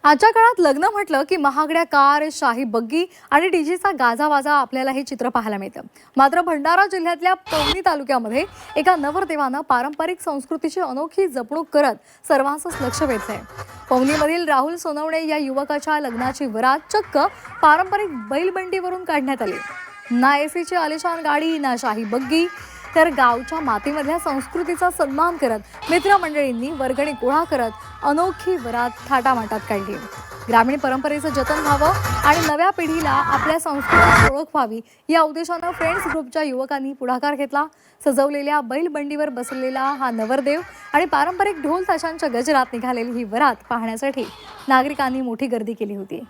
आजच्या काळात लग्न म्हटलं की महागड्या कार, शाही बग्गी आणि डीजेचा गाजावाजा आपल्याला हे चित्र पाहायला मिळतं. मात्र भंडारा जिल्ह्यातल्या पवनी तालुक्यामध्ये एका नवरदेवानं पारंपरिक संस्कृतीची अनोखी जपणूक करत सर्वांचंच लक्ष वेधलंय. पवनीमधील राहुल सोनवणे या युवकाच्या लग्नाची वरात चक्क पारंपरिक बैलबंडीवरून काढण्यात आली. ना एसीची आलिशान गाडी, ना शाही बग्गी, तर गावच्या मातीमधल्या संस्कृतीचा सन्मान करत मित्रमंडळींनी वर्गणी गोळा करत अनोखी वरात थाटामाटात काढली. ग्रामीण परंपरेचं जतन व्हावं आणि नव्या पिढीला आपल्या संस्कृतीची ओळख व्हावी या उद्देशानं फ्रेंड्स ग्रुपच्या युवकांनी पुढाकार घेतला. सजवलेल्या बैलबंडीवर बसलेला हा नवरदेव आणि पारंपरिक ढोल ताशांच्या गजरात निघालेली ही वरात पाहण्यासाठी नागरिकांनी मोठी गर्दी केली होती.